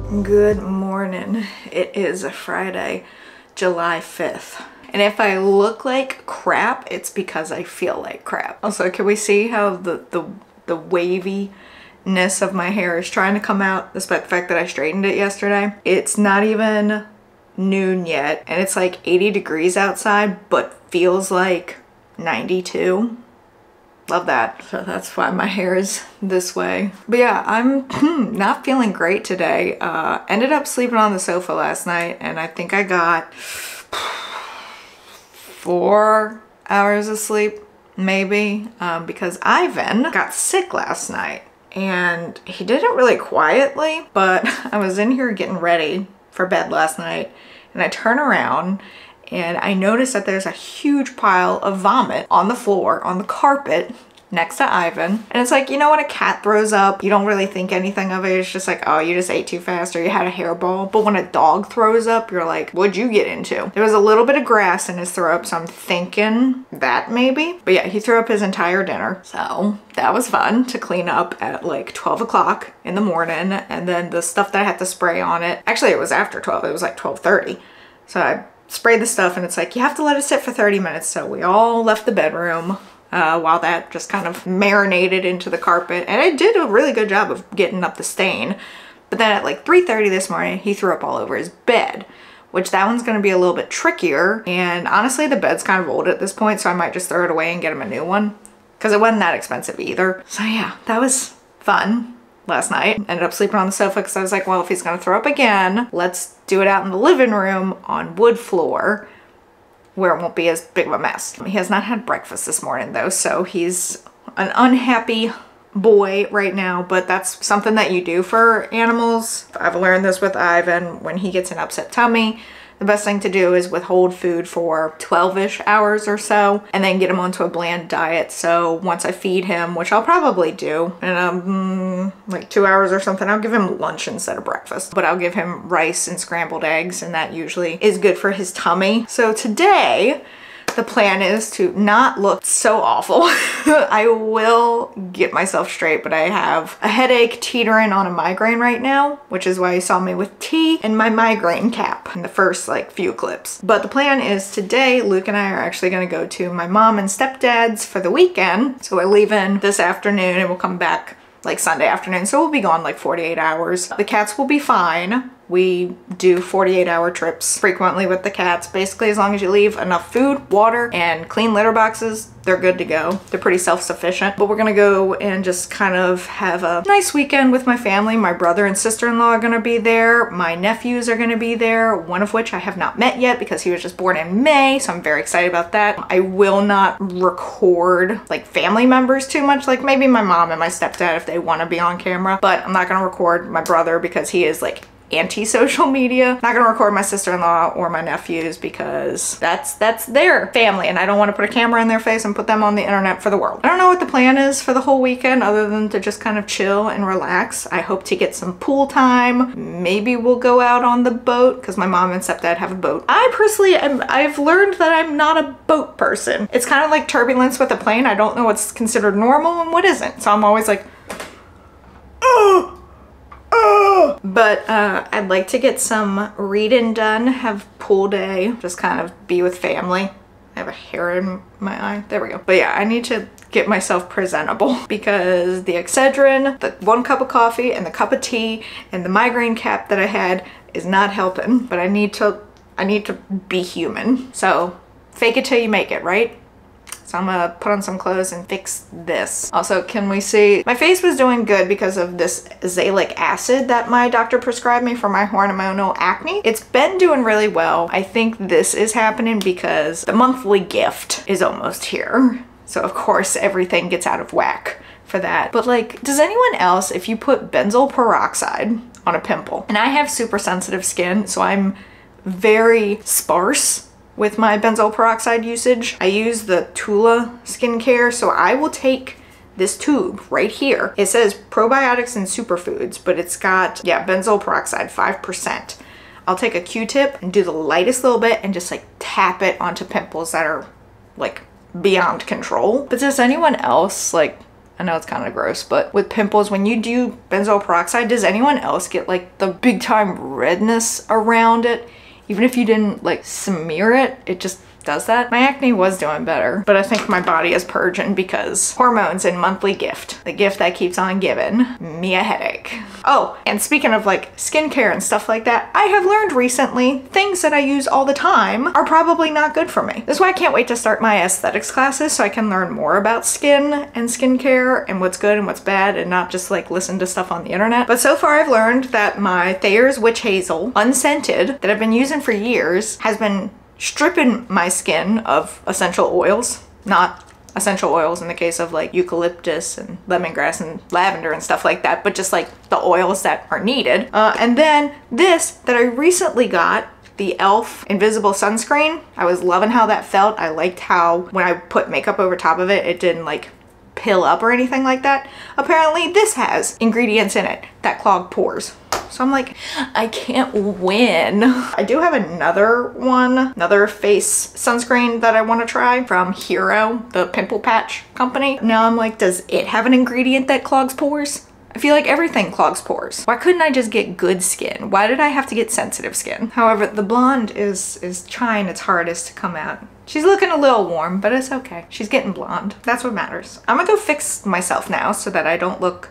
Good morning. It is a Friday, July 5th. And if I look like crap, it's because I feel like crap. Also, can we see how the waviness of my hair is trying to come out, despite the fact that I straightened it yesterday? It's not even noon yet, and it's like 80 degrees outside, but feels like 92. Love that. So that's why my hair is this way. But yeah, I'm not feeling great today. Ended up sleeping on the sofa last night, and I think I got 4 hours of sleep, maybe, because Ivan got sick last night. And he did it really quietly, but I was in here getting ready for bed last night, and I turn around and I noticed that there's a huge pile of vomit on the floor, on the carpet, next to Ivan. And it's like, you know, when a cat throws up, you don't really think anything of it. It's just like, oh, you just ate too fast or you had a hairball. But when a dog throws up, you're like, what'd you get into? There was a little bit of grass in his throat, so I'm thinking that maybe. But yeah, he threw up his entire dinner. So that was fun to clean up at like 12 o'clock in the morning. And then the stuff that I had to spray on it, actually it was after 12, it was like 12:30. So I sprayed the stuff, and it's like, you have to let it sit for 30 minutes. So we all left the bedroom while that just kind of marinated into the carpet. And I did a really good job of getting up the stain. But then at like 3:30 this morning, he threw up all over his bed, which that one's gonna be a little bit trickier. And honestly, the bed's kind of old at this point, so I might just throw it away and get him a new one, because it wasn't that expensive either. So yeah, that was fun. Last night, ended up sleeping on the sofa because I was like, well, if he's gonna throw up again, let's do it out in the living room on wood floor where it won't be as big of a mess. He has not had breakfast this morning though, so he's an unhappy boy right now, but that's something that you do for animals. I've learned this with Ivan. When he gets an upset tummy, the best thing to do is withhold food for 12-ish hours or so, and then get him onto a bland diet. So once I feed him, which I'll probably do in like 2 hours or something, I'll give him lunch instead of breakfast. But I'll give him rice and scrambled eggs, and that usually is good for his tummy. So today, the plan is to not look so awful. I will get myself straight, but I have a headache teetering on a migraine right now, which is why you saw me with tea and my migraine cap in the first like few clips. But the plan is today, Luke and I are actually gonna go to my mom and stepdad's for the weekend. So we're leaving this afternoon and we'll come back like Sunday afternoon. So we'll be gone like 48 hours. The cats will be fine. We do 48-hour trips frequently with the cats. Basically, as long as you leave enough food, water, and clean litter boxes, they're good to go. They're pretty self-sufficient. But we're gonna go and just kind of have a nice weekend with my family. My brother and sister-in-law are gonna be there. My nephews are gonna be there, one of which I have not met yet because he was just born in May, so I'm very excited about that. I will not record like family members too much, like maybe my mom and my stepdad if they wanna be on camera, but I'm not gonna record my brother because he is like anti-social media. Not gonna record my sister-in-law or my nephews because that's their family, and I don't want to put a camera in their face and put them on the internet for the world. I don't know what the plan is for the whole weekend other than to just kind of chill and relax. I hope to get some pool time. Maybe we'll go out on the boat because my mom and stepdad have a boat. I personally I've learned that I'm not a boat person. It's kind of like turbulence with a plane. I don't know what's considered normal and what isn't. So I'm always like, oh. But I'd like to get some reading done, have pool day, just kind of be with family. I have a hair in my eye. There we go. But yeah, I need to get myself presentable because the Excedrin, the 1 cup of coffee and the cup of tea and the migraine cap that I had is not helping, but I need to be human. So fake it till you make it, right? So I'm gonna put on some clothes and fix this. Also, can we see, my face was doing good because of this azelaic acid that my doctor prescribed me for my hormonal acne. It's been doing really well. I think this is happening because the monthly gift is almost here. So of course everything gets out of whack for that. But like, does anyone else, if you put benzoyl peroxide on a pimple, and I have super sensitive skin, so I'm very sparse with my benzoyl peroxide usage. I use the Tula skincare, so I will take this tube right here. It says probiotics and superfoods, but it's got, yeah, benzoyl peroxide, 5%. I'll take a Q-tip and do the lightest little bit and just like tap it onto pimples that are like beyond control. But does anyone else like I know it's kind of gross, but with pimples, when you do benzoyl peroxide, does anyone else get like the big time redness around it? Even if you didn't like smear it, it just does that. My acne was doing better, but I think my body is purging because hormones and monthly gift, the gift that keeps on giving me a headache. Oh, and speaking of like skincare and stuff like that, I have learned recently things that I use all the time are probably not good for me. This is why I can't wait to start my aesthetics classes so I can learn more about skin and skincare and what's good and what's bad and not just like listen to stuff on the internet. But so far I've learned that my Thayer's Witch Hazel unscented that I've been using for years has been stripping my skin of essential oils, not essential oils in the case of like eucalyptus and lemongrass and lavender and stuff like that, but just like the oils that are needed. And then this that I recently got, the e.l.f. Invisible Sunscreen. I was loving how that felt. I liked how when I put makeup over top of it, it didn't like pill up or anything like that. Apparently this has ingredients in it that clog pores. So I'm like, I can't win. I do have another one, another face sunscreen that I want to try from Hero, the pimple patch company. Now I'm like, does it have an ingredient that clogs pores? I feel like everything clogs pores. Why couldn't I just get good skin? Why did I have to get sensitive skin? However, the blonde is trying its hardest to come out. She's looking a little warm, but it's okay. She's getting blonde. That's what matters. I'm gonna go fix myself now so that I don't look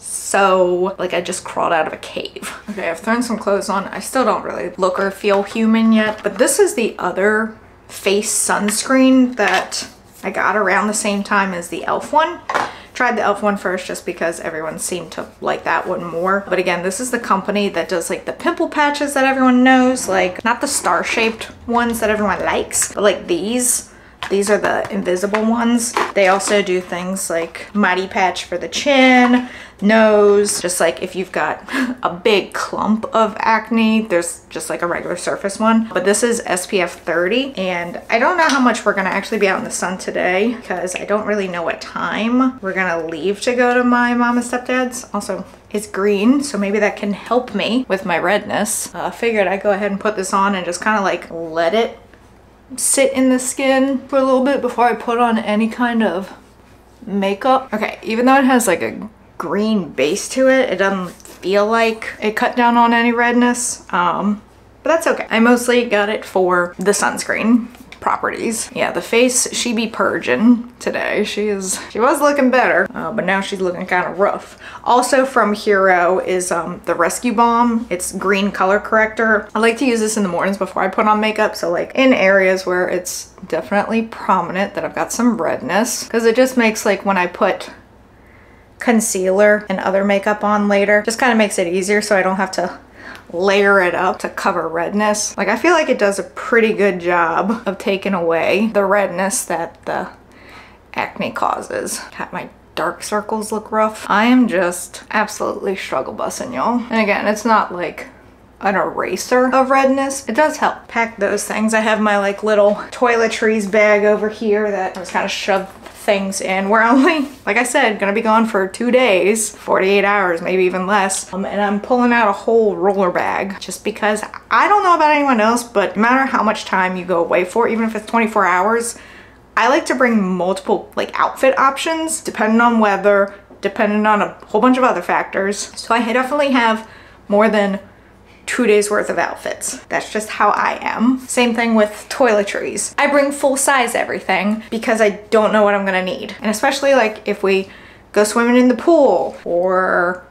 so like I just crawled out of a cave. Okay, I've thrown some clothes on. I still don't really look or feel human yet, but this is the other face sunscreen that I got around the same time as the e.l.f. one. Tried the e.l.f. one first just because everyone seemed to like that one more. But again, this is the company that does like the pimple patches that everyone knows, like not the star-shaped ones that everyone likes, but like these. These are the invisible ones. They also do things like Mighty Patch for the chin, nose, just like if you've got a big clump of acne, there's just like a regular surface one. But this is SPF 30, and I don't know how much we're gonna actually be out in the sun today because I don't really know what time we're gonna leave to go to my mom and stepdad's. Also, it's green, so maybe that can help me with my redness. I figured I'd go ahead and put this on and just kind of like let it sit in the skin for a little bit before I put on any kind of makeup. Okay, even though it has like a green base to it, it doesn't feel like it cut down on any redness, but that's okay. I mostly got it for the sunscreen properties. Yeah, the face, she be purging today. She was looking better, but now she's looking kind of rough. Also from Hero is the Rescue Balm. It's green color corrector. I like to use this in the mornings before I put on makeup, so like in areas where it's definitely prominent that I've got some redness, because it just makes like when I put concealer and other makeup on later, just kind of makes it easier so I don't have to layer it up to cover redness. Like I feel like it does a pretty good job of taking away the redness that the acne causes. God, my dark circles look rough. I am just absolutely struggle bussing, y'all. And again, it's not like an eraser of redness. It does help. Pack those things. I have my like little toiletries bag over here that I was kind of shoved things in. We're only, like I said, gonna be gone for 2 days, 48 hours, maybe even less. And I'm pulling out a whole roller bag just because I don't know about anyone else, but no matter how much time you go away for, even if it's 24 hours, I like to bring multiple like outfit options depending on weather, depending on a whole bunch of other factors. So I definitely have more than 2 days worth of outfits. That's just how I am. Same thing with toiletries. I bring full size everything because I don't know what I'm gonna need. And especially like if we go swimming in the pool or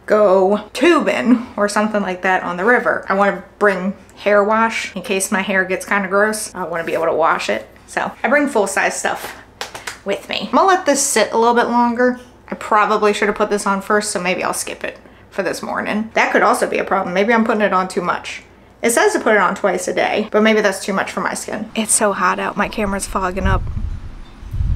go tubing or something like that on the river, I wanna bring hair wash in case my hair gets kind of gross. I wanna be able to wash it. So I bring full size stuff with me. I'm gonna let this sit a little bit longer. I probably should have put this on first, so maybe I'll skip it for this morning. That could also be a problem. Maybe I'm putting it on too much. It says to put it on twice a day, but maybe that's too much for my skin. It's so hot out. My camera's fogging up.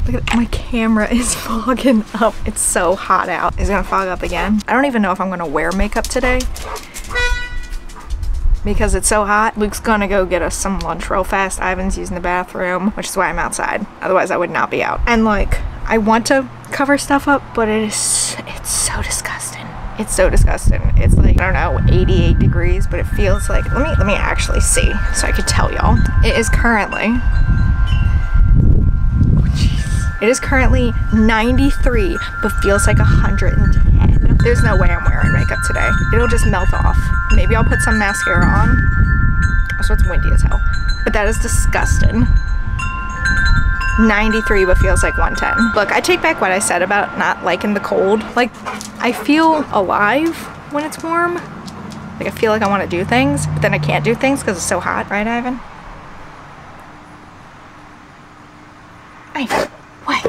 Look at that. My camera is fogging up. It's so hot out. It's gonna fog up again. I don't even know if I'm gonna wear makeup today because it's so hot. Luke's gonna go get us some lunch real fast. Ivan's using the bathroom, which is why I'm outside. Otherwise I would not be out. And like, I want to cover stuff up, but it's so disgusting. It's so disgusting. It's like, I don't know, 88 degrees, but it feels like, let me actually see so I could tell y'all. It is currently, oh jeez, It is currently 93, but feels like 110. There's no way I'm wearing makeup today. It'll just melt off. Maybe I'll put some mascara on. Also, it's windy as hell. But that is disgusting. 93, but feels like 110. Look, I take back what I said about not liking the cold. Like, I feel alive when it's warm. Like, I feel like I want to do things, but then I can't do things because it's so hot. Right, Ivan? Ivan, what?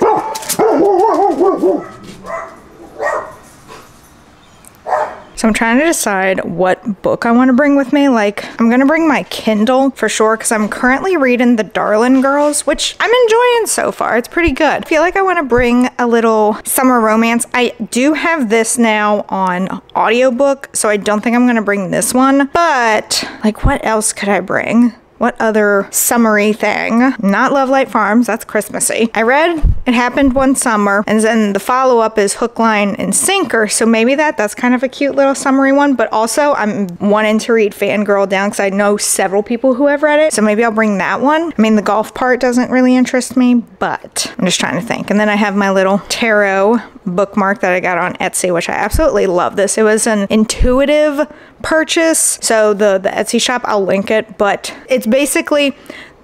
So I'm trying to decide what book I want to bring with me. Like, I'm gonna bring my Kindle for sure because I'm currently reading The Darlin' Girls, which I'm enjoying so far. It's pretty good. I feel like I want to bring a little summer romance. I do have this now on audiobook, so I don't think I'm gonna bring this one. But like, what else could I bring? What other summery thing? Not Love Light Farms, that's Christmassy. I read It Happened One Summer, and then the follow-up is Hook, Line, and Sinker, so maybe that's kind of a cute little summery one, but also I'm wanting to read Fangirl Down because I know several people who have read it, so maybe I'll bring that one. I mean, the golf part doesn't really interest me, but I'm just trying to think. And then I have my little tarot bookmark that I got on Etsy, which I absolutely love this. It was an intuitive purchase, so the Etsy shop, I'll link it, but it's basically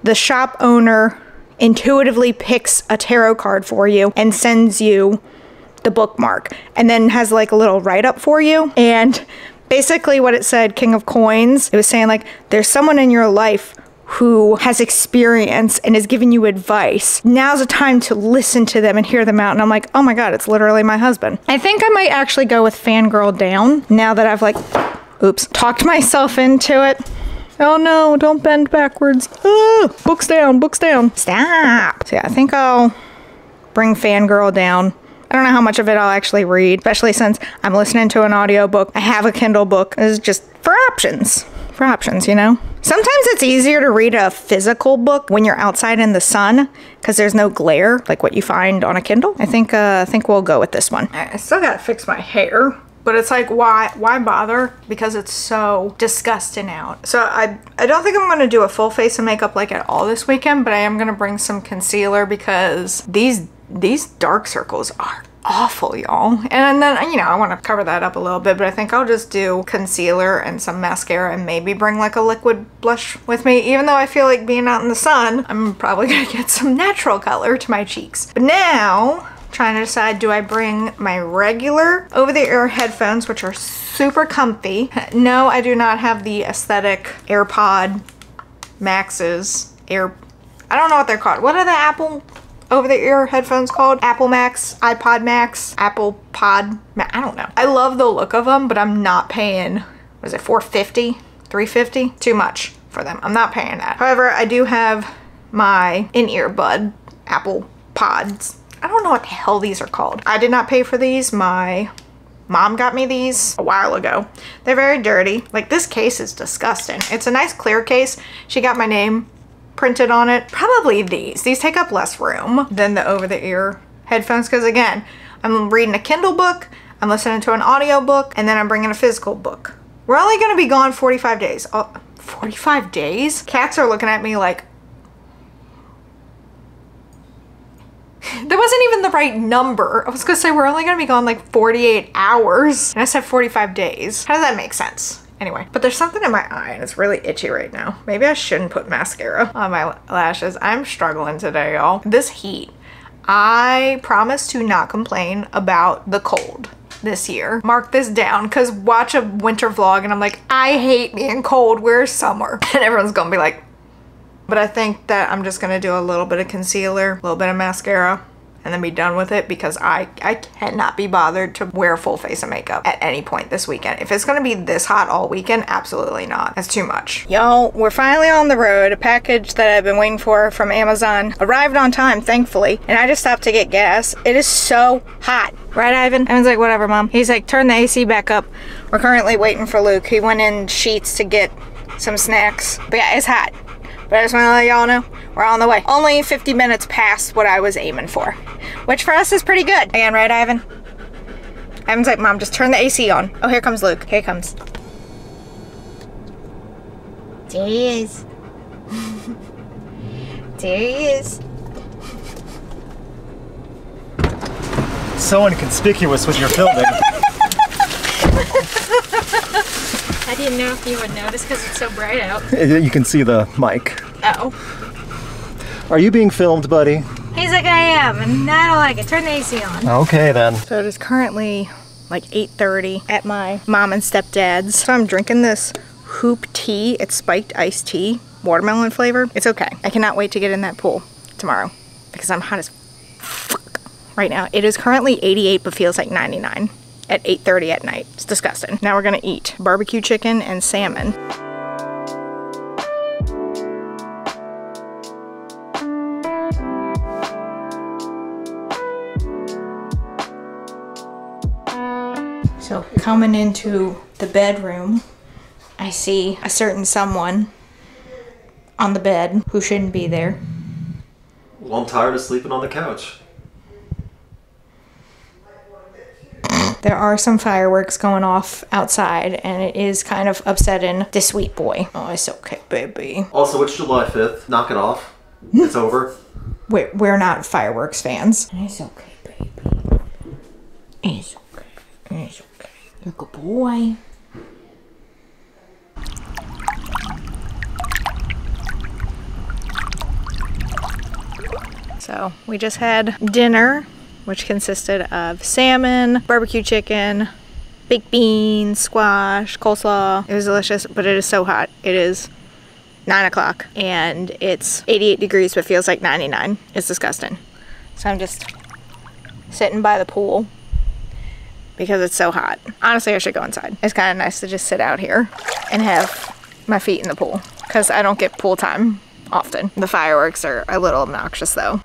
the shop owner intuitively picks a tarot card for you and sends you the bookmark, and then has like a little write-up for you. And basically what it said, King of Coins, it was saying like, there's someone in your life who has experience and is giving you advice. Now's the time to listen to them and hear them out. And I'm like, oh my God, it's literally my husband. I think I might actually go with Fangirl Down now that I've like, oops, talked myself into it. Oh no, don't bend backwards. Ah, books down, books down. Stop. So yeah, I think I'll bring Fangirl Down. I don't know how much of it I'll actually read, especially since I'm listening to an audiobook. I have a Kindle book. This is just for options. For options, you know? Sometimes it's easier to read a physical book when you're outside in the sun because there's no glare like what you find on a Kindle. I think we'll go with this one. I still gotta fix my hair. But it's like, why bother? Because it's so disgusting out. So I don't think I'm gonna do a full face of makeup like at all this weekend, but I am gonna bring some concealer because these dark circles are awful, y'all. And then, you know, I want to cover that up a little bit, but I think I'll just do concealer and some mascara and maybe bring like a liquid blush with me, even though I feel like being out in the sun, I'm probably gonna get some natural color to my cheeks. But now, trying to decide, do I bring my regular over-the-ear headphones, which are super comfy? No, I do not have the aesthetic AirPod Maxes. I don't know what they're called. What are the Apple over-the-ear headphones called? Apple Max, iPod Max, Apple Pod, I don't know. I love the look of them, but I'm not paying, was it $450, $350? Too much for them. I'm not paying that. However, I do have my in-ear bud Apple Pods. I don't know what the hell these are called. I did not pay for these. My mom got me these a while ago. They're very dirty. Like, this case is disgusting. It's a nice clear case. She got my name printed on it. Probably these. These take up less room than the over-the-ear headphones because, again, I'm reading a Kindle book, I'm listening to an audio book, and then I'm bringing a physical book. We're only going to be gone 45 days. Oh, 45 days? Cats are looking at me like, that wasn't even the right number. I was gonna say we're only gonna be gone like 48 hours. And I said 45 days. How does that make sense? Anyway, but there's something in my eye and it's really itchy right now. Maybe I shouldn't put mascara on my lashes. I'm struggling today, y'all. This heat. I promise to not complain about the cold this year. Mark this down, because watch a winter vlog and I'm like, I hate being cold. Where's summer? And everyone's gonna be like, but I think that I'm just gonna do a little bit of concealer, a little bit of mascara, and then be done with it because I cannot be bothered to wear a full face of makeup at any point this weekend. If it's gonna be this hot all weekend, absolutely not. That's too much. Y'all, we're finally on the road. A package that I've been waiting for from Amazon arrived on time, thankfully, and I just stopped to get gas. It is so hot. Right, Ivan? Ivan's like, whatever, Mom. He's like, turn the AC back up. We're currently waiting for Luke. He went in Sheets to get some snacks. But yeah, it's hot. But I just want to let y'all know, we're on the way. Only 50 minutes past what I was aiming for, which for us is pretty good. Again, right, Ivan? Ivan's like, Mom, just turn the AC on. Oh, here comes Luke. Here he comes. There he is. There he is. so inconspicuous with your filming. I didn't know if you would notice because it's so bright out. You can see the mic. Oh. Are you being filmed, buddy? He's like, I am, and I don't like it. Turn the AC on. Okay, then. So it is currently like 8:30 at my mom and stepdad's. So I'm drinking this hoop tea. It's spiked iced tea, watermelon flavor. It's okay. I cannot wait to get in that pool tomorrow because I'm hot as fuck right now. It is currently 88 but feels like 99 at 8:30 at night. It's disgusting. Now we're gonna eat barbecue chicken and salmon. So coming into the bedroom, I see a certain someone on the bed who shouldn't be there. Well, I'm tired of sleeping on the couch. There are some fireworks going off outside, and it is kind of upsetting the sweet boy. Oh, it's okay, baby. Also, it's July 5th. Knock it off. It's over. We're not fireworks fans. It's okay, baby. It's okay. It's okay. You're a good boy. So we just had dinner, which consisted of salmon, barbecue chicken, baked beans, squash, coleslaw. It was delicious, but it is so hot. It is 9 o'clock and it's 88 degrees, but feels like 99. It's disgusting. So I'm just sitting by the pool because it's so hot. Honestly, I should go inside. It's kind of nice to just sit out here and have my feet in the pool because I don't get pool time often. The fireworks are a little obnoxious though.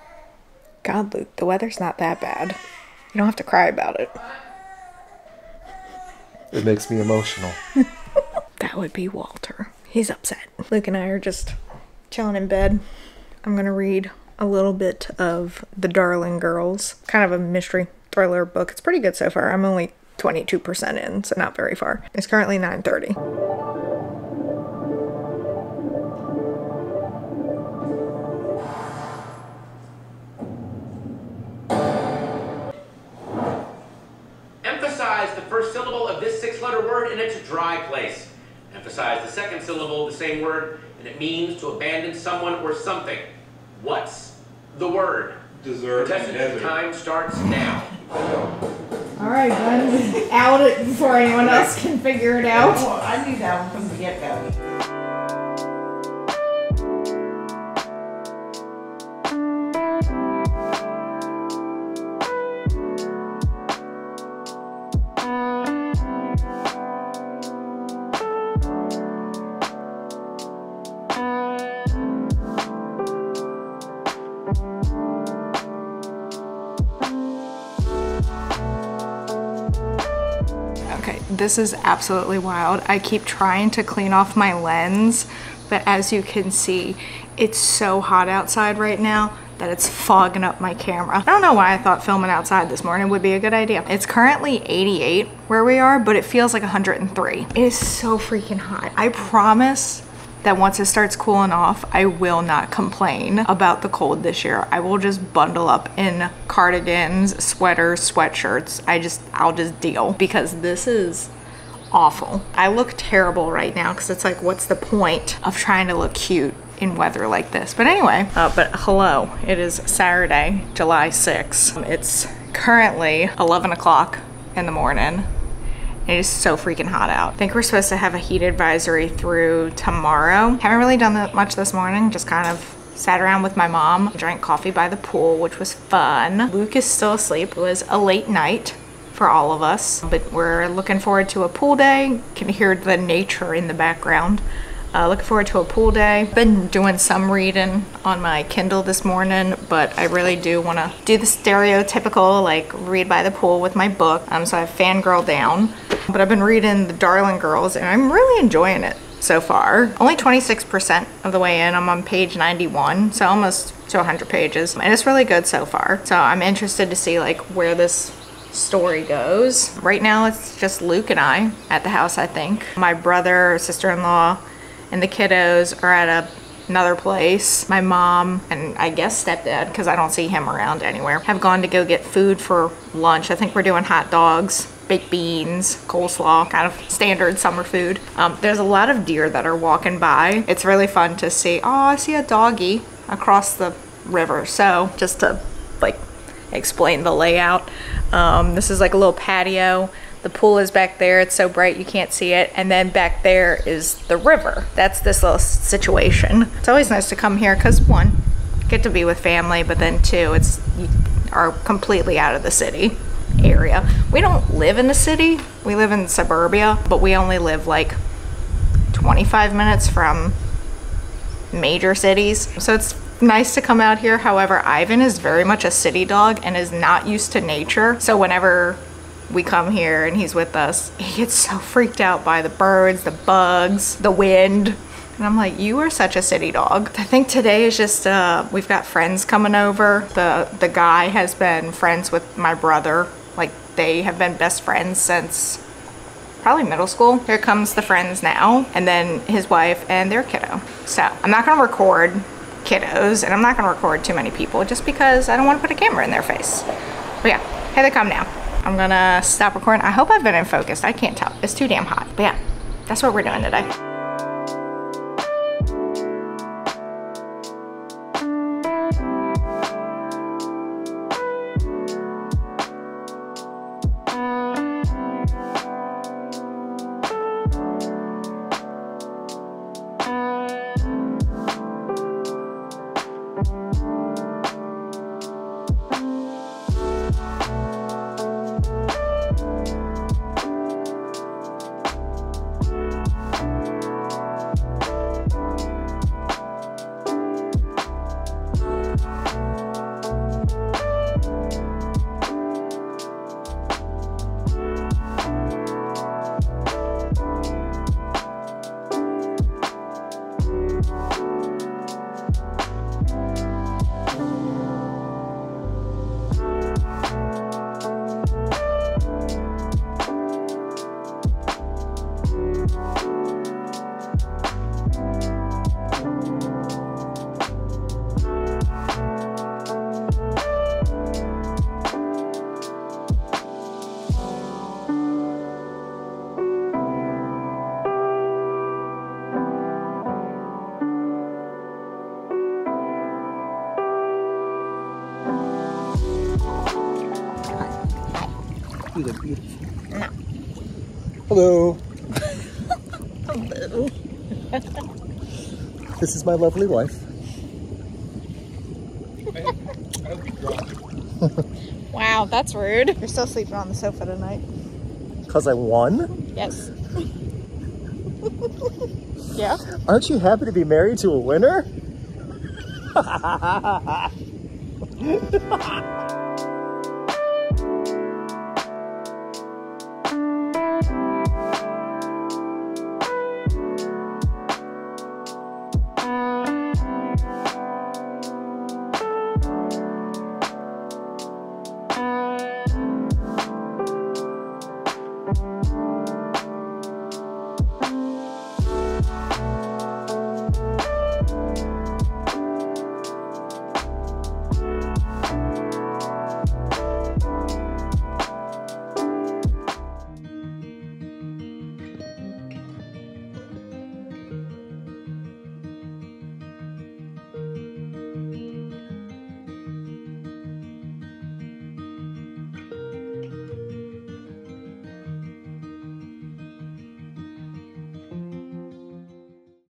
God, Luke, the weather's not that bad. You don't have to cry about it. It makes me emotional. That would be Walter. He's upset. Luke and I are just chilling in bed. I'm gonna read a little bit of The Darling Girls. Kind of a mystery thriller book. It's pretty good so far. I'm only 22% in, so not very far. It's currently 9:30. Emphasize the first syllable of this 6-letter word in its dry place. Emphasize the second syllable of the same word, and it means to abandon someone or something. What's the word? Desert. Contestant, time starts now. All right, guns. Out it before anyone else can figure it out. Well, I knew that one from the get-go. Okay, this is absolutely wild. I keep trying to clean off my lens, but as you can see, it's so hot outside right now that it's fogging up my camera. I don't know why I thought filming outside this morning would be a good idea. It's currently 88 where we are, but it feels like 103. It is so freaking hot. I promise that once it starts cooling off, I will not complain about the cold this year. I will just bundle up in cardigans, sweaters, sweatshirts. I'll just deal because this is awful. I look terrible right now because it's like, what's the point of trying to look cute in weather like this? But anyway, but hello, it is Saturday, July 6th. It's currently 11 o'clock in the morning. It is so freaking hot out. I think we're supposed to have a heat advisory through tomorrow. Haven't really done that much this morning, just kind of sat around with my mom, drank coffee by the pool, which was fun. Luke is still asleep. It was a late night for all of us, but we're looking forward to a pool day. You can hear the nature in the background. Looking forward to a pool day. Been doing some reading on my Kindle this morning, but I really do want to do the stereotypical, like, read by the pool with my book. So I've fangirl down, but I've been reading The Darling Girls, and I'm really enjoying it so far. Only 26% of the way in. I'm on page 91, so almost to 100 pages, and it's really good so far. So I'm interested to see, like, where this story goes. Right now, it's just Luke and I at the house, I think. My brother, sister-in-law, and the kiddos are at a another place. My mom and I guess stepdad, because I don't see him around anywhere, have gone to go get food for lunch. I think we're doing hot dogs, baked beans, coleslaw, kind of standard summer food. There's a lot of deer that are walking by. It's really fun to see. Oh, I see a doggy across the river. So just to like explain the layout, this is like a little patio. The pool is back there. It's so bright you can't see it. And then back there is the river. That's this little situation. It's always nice to come here because one, get to be with family, but then two, you are completely out of the city area. We don't live in the city. We live in suburbia, but we only live like 25 minutes from major cities. So it's nice to come out here. However, Ivan is very much a city dog and is not used to nature. So whenever we come here and he's with us, he gets so freaked out by the birds, the bugs, the wind. And I'm like, you are such a city dog. I think today is just, we've got friends coming over. The guy has been friends with my brother. Like, they have been best friends since probably middle school. Here comes the friends now, and then his wife and their kiddo. So I'm not gonna record kiddos, and I'm not gonna record too many people just because I don't wanna put a camera in their face. But yeah, here they come now. I'm gonna stop recording. I hope I've been in focus. I can't tell. It's too damn hot. But yeah, that's what we're doing today. You look beautiful. No. Hello. Hello. This is my lovely wife. Wow, that's rude. You're still sleeping on the sofa tonight. Because I won? Yes. Yeah. Aren't you happy to be married to a winner?